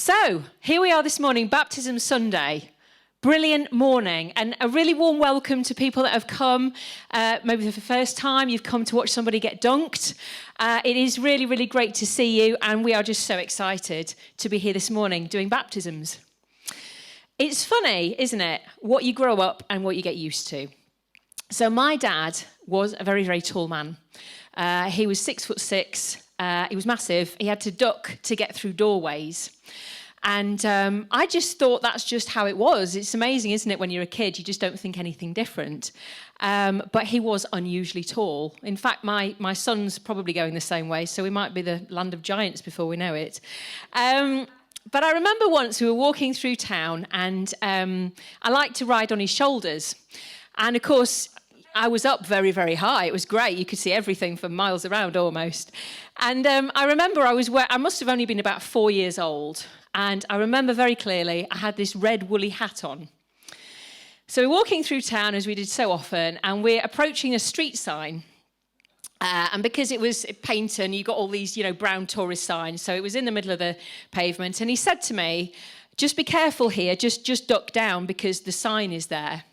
So, here we are this morning, Baptism Sunday. Brilliant morning, and a really warm welcome to people that have come, maybe for the first time, you've come to watch somebody get dunked. It is really, really great to see you, and we are just so excited to be here this morning doing baptisms. It's funny, isn't it, what you grow up and what you get used to. So my dad was a very, very tall man. He was 6'6", he was massive, he had to duck to get through doorways. And I just thought that's just how it was. It's amazing, isn't it, when you're a kid, you just don't think anything different. But he was unusually tall. In fact, my son's probably going the same way, so we might be the land of giants before we know it. But I remember once we were walking through town, and I liked to ride on his shoulders. And of course, I was up very, very high. It was great. You could see everything for miles around almost. And I remember I must have only been about 4 years old. And I remember very clearly, I had this red woolly hat on. So we're walking through town, as we did so often, and we're approaching a street sign. And because it was Paynton, you got all these, brown tourist signs. So it was in the middle of the pavement. And he said to me, just be careful here, just duck down because the sign is there.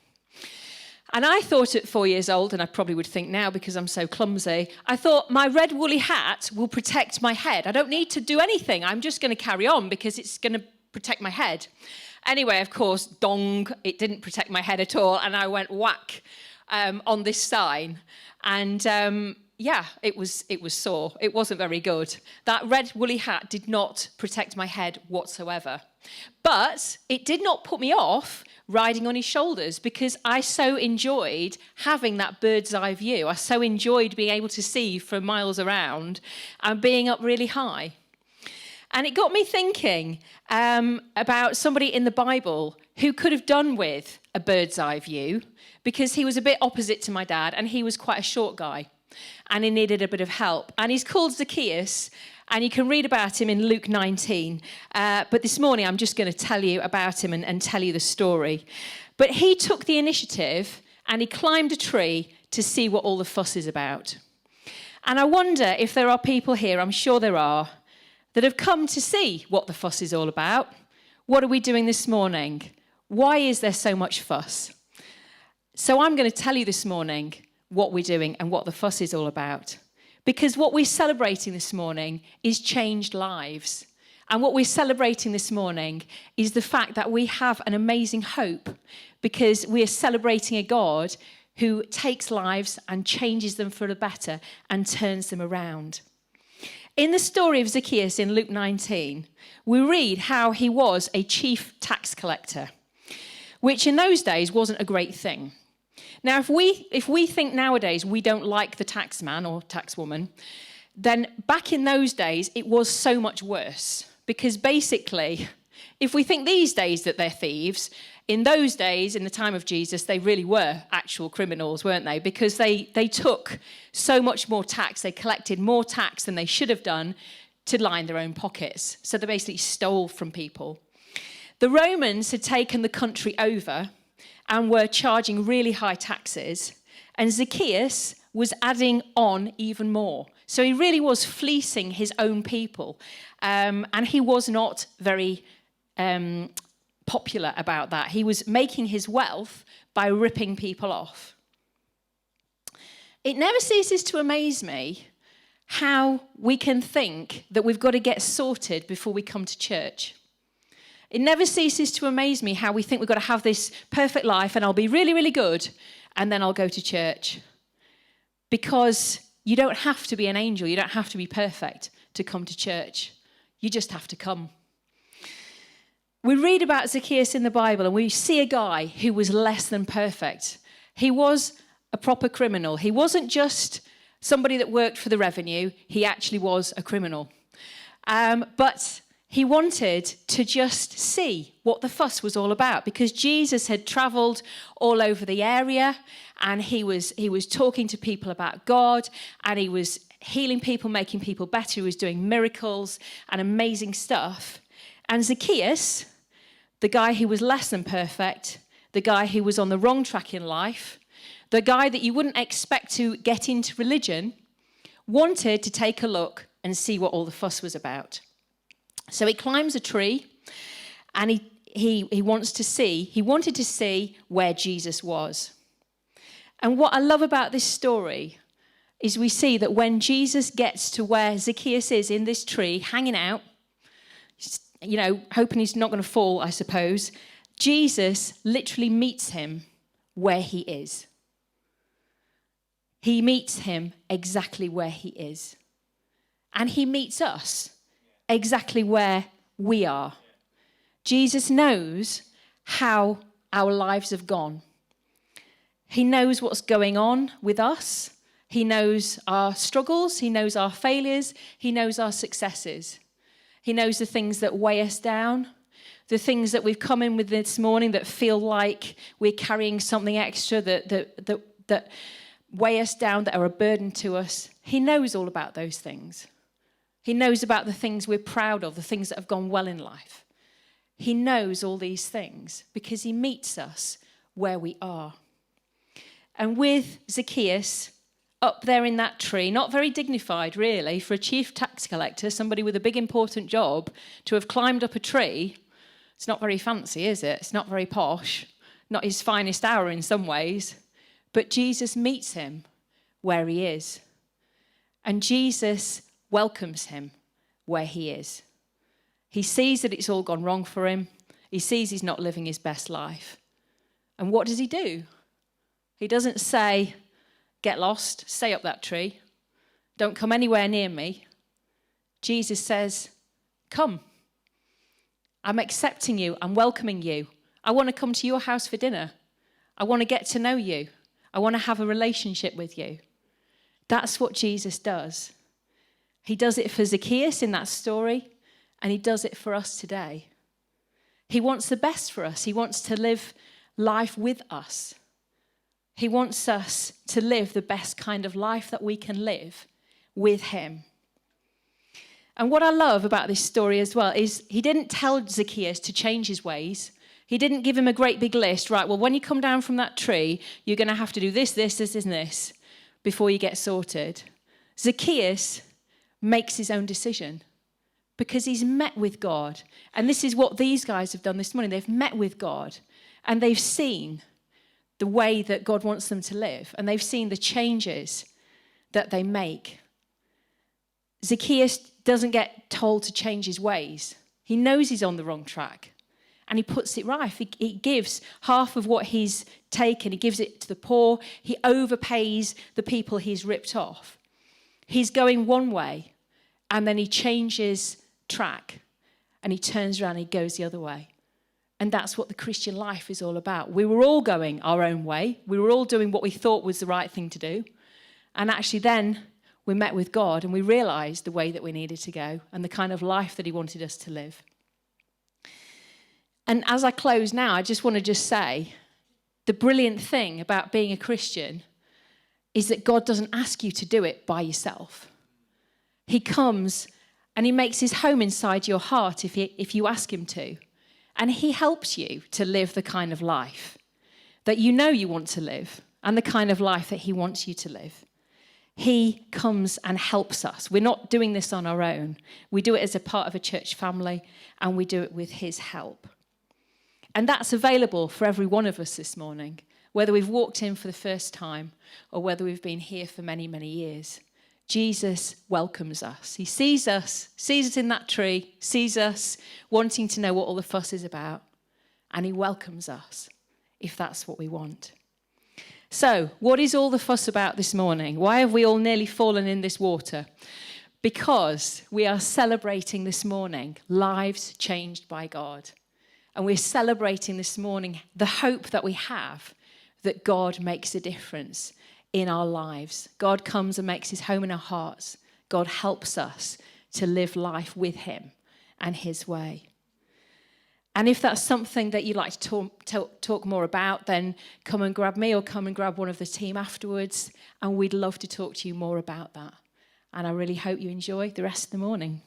And I thought at 4 years old, and I probably would think now because I'm so clumsy, I thought my red woolly hat will protect my head. I don't need to do anything. I'm just going to carry on because it's going to protect my head. Anyway, of course, dong, it didn't protect my head at all. And I went whack on this sign. And it was sore. It wasn't very good. That red woolly hat did not protect my head whatsoever. But it did not put me off riding on his shoulders because I so enjoyed having that bird's eye view. I so enjoyed being able to see for miles around and being up really high. And it got me thinking about somebody in the Bible who could have done with a bird's eye view because he was a bit opposite to my dad and he was quite a short guy and he needed a bit of help. And he's called Zacchaeus. And you can read about him in Luke 19. But this morning, I'm just going to tell you about him and tell you the story. But he took the initiative and he climbed a tree to see what all the fuss is about. And I wonder if there are people here, I'm sure there are, that have come to see what the fuss is all about. What are we doing this morning? Why is there so much fuss? So I'm going to tell you this morning what we're doing and what the fuss is all about. Because what we're celebrating this morning is changed lives. And what we're celebrating this morning is the fact that we have an amazing hope because we are celebrating a God who takes lives and changes them for the better and turns them around. In the story of Zacchaeus in Luke 19, we read how he was a chief tax collector, which in those days wasn't a great thing. Now, if we think nowadays we don't like the taxman or taxwoman, then back in those days, it was so much worse. Because basically, if we think these days that they're thieves, in those days, in the time of Jesus, they really were actual criminals, weren't they? Because they took so much more tax, they collected more tax than they should have done to line their own pockets. So they basically stole from people. The Romans had taken the country over and were charging really high taxes. And Zacchaeus was adding on even more. So he really was fleecing his own people. And he was not very popular about that. He was making his wealth by ripping people off. It never ceases to amaze me how we can think that we've got to get sorted before we come to church. It never ceases to amaze me how we think we've got to have this perfect life and I'll be really, really good and then I'll go to church. Because you don't have to be an angel, you don't have to be perfect to come to church. You just have to come. We read about Zacchaeus in the Bible and we see a guy who was less than perfect. He was a proper criminal. He wasn't just somebody that worked for the revenue, he actually was a criminal. But he wanted to just see what the fuss was all about because Jesus had travelled all over the area and he was talking to people about God and he was healing people, making people better. He was doing miracles and amazing stuff. And Zacchaeus, the guy who was less than perfect, the guy who was on the wrong track in life, the guy that you wouldn't expect to get into religion, wanted to take a look and see what all the fuss was about. So he climbs a tree And he wanted to see where Jesus was. And what I love about this story is we see that when Jesus gets to where Zacchaeus is in this tree, hanging out, hoping he's not going to fall, I suppose, Jesus literally meets him where he is. He meets him exactly where he is. And he meets us exactly where we are. Jesus knows how our lives have gone. He knows what's going on with us. He knows our struggles. He knows our failures. He knows our successes. He knows the things that weigh us down, the things that we've come in with this morning that feel like we're carrying something extra that weigh us down, that are a burden to us. He knows all about those things. He knows about the things we're proud of, the things that have gone well in life. He knows all these things because he meets us where we are. And with Zacchaeus up there in that tree, not very dignified really for a chief tax collector, somebody with a big important job, to have climbed up a tree, it's not very fancy, is it? It's not very posh, not his finest hour in some ways. But Jesus meets him where he is. And Jesus welcomes him where he is. He sees that it's all gone wrong for him. He sees he's not living his best life. And what does he do? He doesn't say, get lost, stay up that tree, don't come anywhere near me. Jesus says, come. I'm accepting you. I'm welcoming you. I want to come to your house for dinner. I want to get to know you. I want to have a relationship with you. That's what Jesus does. He does it for Zacchaeus in that story, and he does it for us today. He wants the best for us. He wants to live life with us. He wants us to live the best kind of life that we can live with him. And what I love about this story as well is he didn't tell Zacchaeus to change his ways. He didn't give him a great big list, right, well, when you come down from that tree, you're going to have to do this, this, this, and this before you get sorted. Zacchaeus makes his own decision because he's met with God. And this is what these guys have done this morning. They've met with God and they've seen the way that God wants them to live, and they've seen the changes that they make. Zacchaeus doesn't get told to change his ways. He knows he's on the wrong track, and he puts it right. He gives half of what he's taken. He gives it to the poor. He overpays the people he's ripped off. He's going one way, and then he changes track, and he turns around and he goes the other way. And that's what the Christian life is all about. We were all going our own way. We were all doing what we thought was the right thing to do. And actually then we met with God and we realized the way that we needed to go and the kind of life that he wanted us to live. And as I close now, I just want to say the brilliant thing about being a Christian is that God doesn't ask you to do it by yourself. He comes and he makes his home inside your heart if you ask him to. And he helps you to live the kind of life that you know you want to live and the kind of life that he wants you to live. He comes and helps us. We're not doing this on our own. We do it as a part of a church family, and we do it with his help. And that's available for every one of us this morning, whether we've walked in for the first time or whether we've been here for many, many years. Jesus welcomes us. He sees us in that tree, sees us wanting to know what all the fuss is about, and he welcomes us if that's what we want. So, what is all the fuss about this morning? Why have we all nearly fallen in this water? Because we are celebrating this morning lives changed by God. And we're celebrating this morning the hope that we have that God makes a difference in our lives. God comes and makes his home in our hearts. God helps us to live life with him and his way. And if that's something that you'd like to talk more about, then come and grab me or come and grab one of the team afterwards, and we'd love to talk to you more about that. And I really hope you enjoy the rest of the morning.